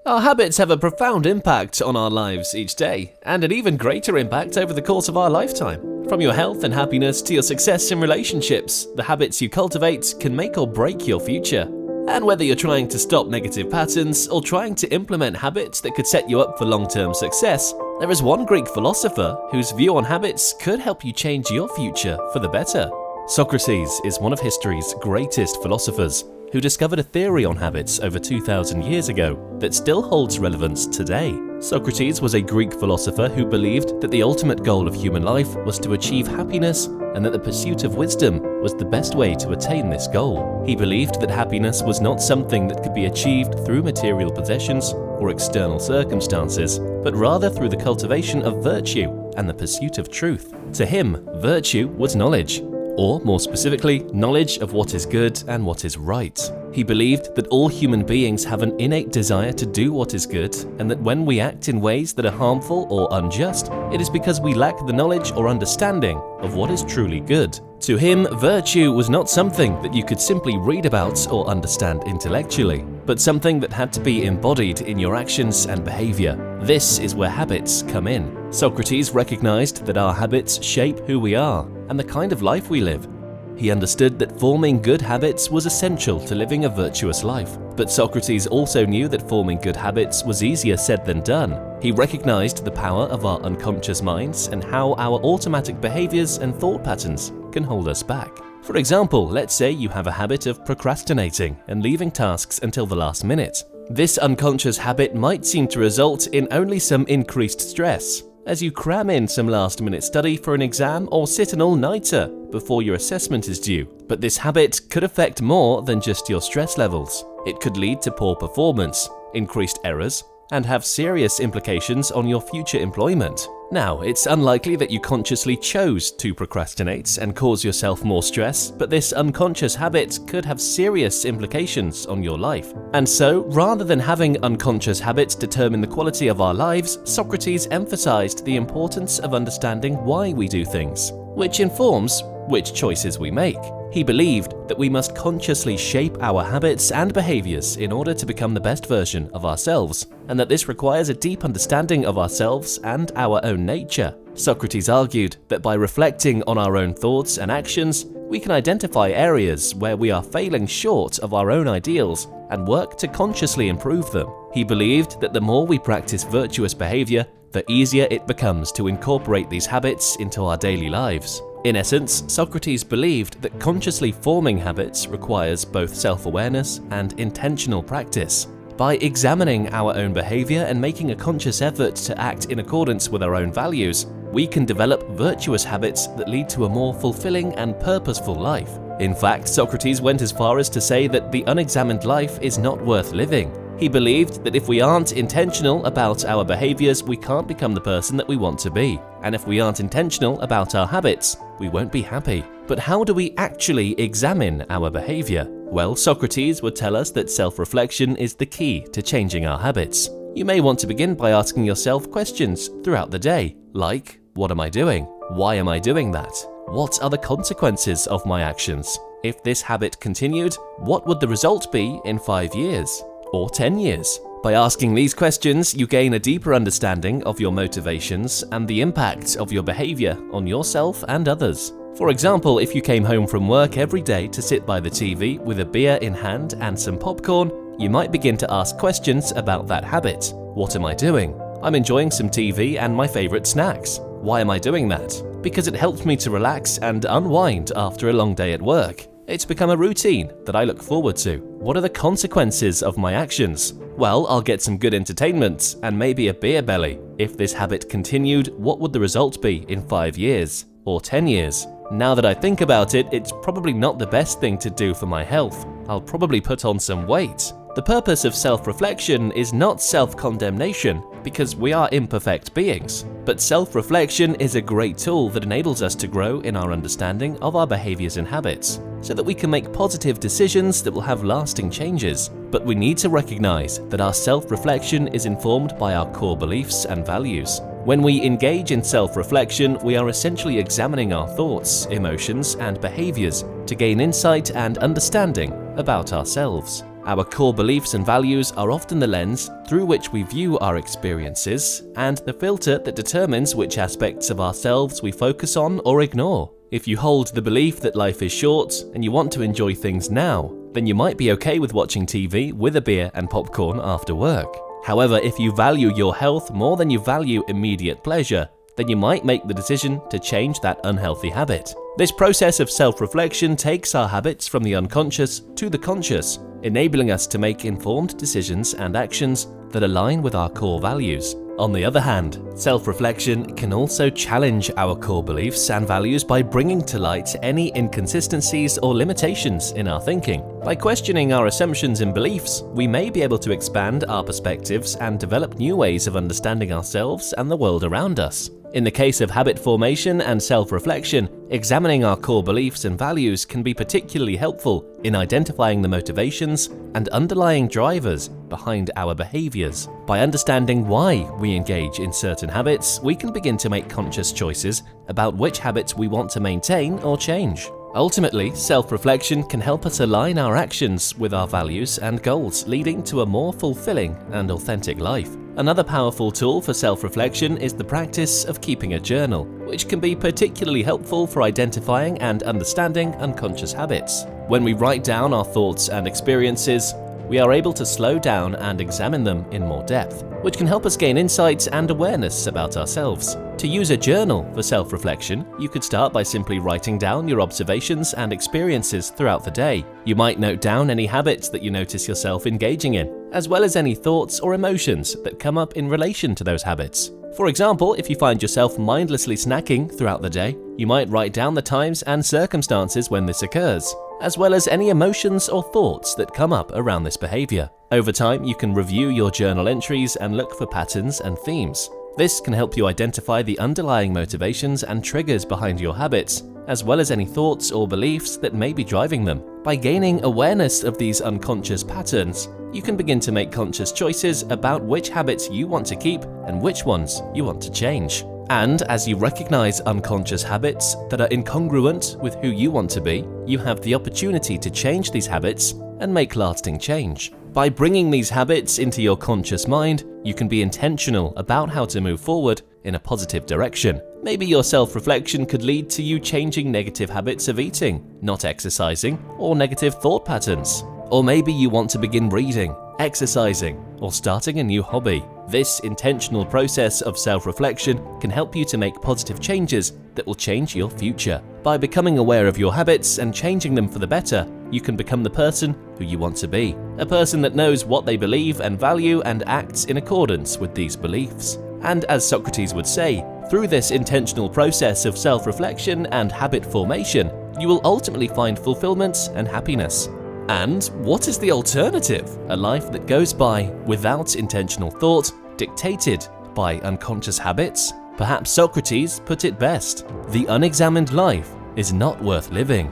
Our habits have a profound impact on our lives each day, and an even greater impact over the course of our lifetime. From your health and happiness to your success in relationships, the habits you cultivate can make or break your future. And whether you're trying to stop negative patterns or trying to implement habits that could set you up for long-term success, there is one Greek philosopher whose view on habits could help you change your future for the better. Socrates is one of history's greatest philosophers who discovered a theory on habits over 2,000 years ago that still holds relevance today. Socrates was a Greek philosopher who believed that the ultimate goal of human life was to achieve happiness and that the pursuit of wisdom was the best way to attain this goal. He believed that happiness was not something that could be achieved through material possessions or external circumstances, but rather through the cultivation of virtue and the pursuit of truth. To him, virtue was knowledge, or more specifically, knowledge of what is good and what is right. He believed that all human beings have an innate desire to do what is good, and that when we act in ways that are harmful or unjust, it is because we lack the knowledge or understanding of what is truly good. To him, virtue was not something that you could simply read about or understand intellectually, but something that had to be embodied in your actions and behaviour. This is where habits come in. Socrates recognized that our habits shape who we are and the kind of life we live. He understood that forming good habits was essential to living a virtuous life. But Socrates also knew that forming good habits was easier said than done. He recognized the power of our unconscious minds and how our automatic behaviors and thought patterns can hold us back. For example, let's say you have a habit of procrastinating and leaving tasks until the last minute. This unconscious habit might seem to result in only some increased stress, as you cram in some last-minute study for an exam or sit an all-nighter before your assessment is due. But this habit could affect more than just your stress levels. It could lead to poor performance, increased errors, and have serious implications on your future employment. Now, it's unlikely that you consciously chose to procrastinate and cause yourself more stress, but this unconscious habit could have serious implications on your life. And so, rather than having unconscious habits determine the quality of our lives, Socrates emphasized the importance of understanding why we do things, which informs which choices we make. He believed that we must consciously shape our habits and behaviors in order to become the best version of ourselves, and that this requires a deep understanding of ourselves and our own nature. Socrates argued that by reflecting on our own thoughts and actions, we can identify areas where we are failing short of our own ideals and work to consciously improve them. He believed that the more we practice virtuous behavior, the easier it becomes to incorporate these habits into our daily lives. In essence, Socrates believed that consciously forming habits requires both self-awareness and intentional practice. By examining our own behavior and making a conscious effort to act in accordance with our own values, we can develop virtuous habits that lead to a more fulfilling and purposeful life. In fact, Socrates went as far as to say that the unexamined life is not worth living. He believed that if we aren't intentional about our behaviors, we can't become the person that we want to be. And if we aren't intentional about our habits, we won't be happy. But how do we actually examine our behavior? Well, Socrates would tell us that self-reflection is the key to changing our habits. You may want to begin by asking yourself questions throughout the day, like, what am I doing? Why am I doing that? What are the consequences of my actions? If this habit continued, what would the result be in 5 years? Or 10 years? By asking these questions, you gain a deeper understanding of your motivations and the impact of your behavior on yourself and others. For example, if you came home from work every day to sit by the TV with a beer in hand and some popcorn, you might begin to ask questions about that habit. What am I doing? I'm enjoying some TV and my favorite snacks. Why am I doing that? Because it helps me to relax and unwind after a long day at work. It's become a routine that I look forward to. What are the consequences of my actions? Well, I'll get some good entertainment and maybe a beer belly. If this habit continued, what would the result be in 5 years or 10 years? Now that I think about it, it's probably not the best thing to do for my health. I'll probably put on some weight. The purpose of self-reflection is not self-condemnation, because we are imperfect beings. But self-reflection is a great tool that enables us to grow in our understanding of our behaviors and habits, so that we can make positive decisions that will have lasting changes. But we need to recognize that our self-reflection is informed by our core beliefs and values. When we engage in self-reflection, we are essentially examining our thoughts, emotions, and behaviors to gain insight and understanding about ourselves. Our core beliefs and values are often the lens through which we view our experiences and the filter that determines which aspects of ourselves we focus on or ignore. If you hold the belief that life is short and you want to enjoy things now, then you might be okay with watching TV with a beer and popcorn after work. However, if you value your health more than you value immediate pleasure, then you might make the decision to change that unhealthy habit. This process of self-reflection takes our habits from the unconscious to the conscious, enabling us to make informed decisions and actions that align with our core values. On the other hand, self-reflection can also challenge our core beliefs and values by bringing to light any inconsistencies or limitations in our thinking. By questioning our assumptions and beliefs, we may be able to expand our perspectives and develop new ways of understanding ourselves and the world around us. In the case of habit formation and self-reflection, examining our core beliefs and values can be particularly helpful in identifying the motivations and underlying drivers behind our behaviours. By understanding why we engage in certain habits, we can begin to make conscious choices about which habits we want to maintain or change. Ultimately, self-reflection can help us align our actions with our values and goals, leading to a more fulfilling and authentic life. Another powerful tool for self-reflection is the practice of keeping a journal, which can be particularly helpful for identifying and understanding unconscious habits. When we write down our thoughts and experiences, we are able to slow down and examine them in more depth, which can help us gain insights and awareness about ourselves. To use a journal for self-reflection, you could start by simply writing down your observations and experiences throughout the day. You might note down any habits that you notice yourself engaging in, as well as any thoughts or emotions that come up in relation to those habits. For example, if you find yourself mindlessly snacking throughout the day, you might write down the times and circumstances when this occurs, as well as any emotions or thoughts that come up around this behavior. Over time, you can review your journal entries and look for patterns and themes. This can help you identify the underlying motivations and triggers behind your habits, as well as any thoughts or beliefs that may be driving them. By gaining awareness of these unconscious patterns, you can begin to make conscious choices about which habits you want to keep and which ones you want to change. And as you recognize unconscious habits that are incongruent with who you want to be, you have the opportunity to change these habits and make lasting change. By bringing these habits into your conscious mind, you can be intentional about how to move forward in a positive direction. Maybe your self-reflection could lead to you changing negative habits of eating, not exercising, or negative thought patterns. Or maybe you want to begin reading, exercising, or starting a new hobby. This intentional process of self-reflection can help you to make positive changes that will change your future. By becoming aware of your habits and changing them for the better, you can become the person who you want to be. A person that knows what they believe and value and acts in accordance with these beliefs. And as Socrates would say, through this intentional process of self-reflection and habit formation, you will ultimately find fulfilment and happiness. And what is the alternative? A life that goes by without intentional thought, dictated by unconscious habits? Perhaps Socrates put it best: the unexamined life is not worth living.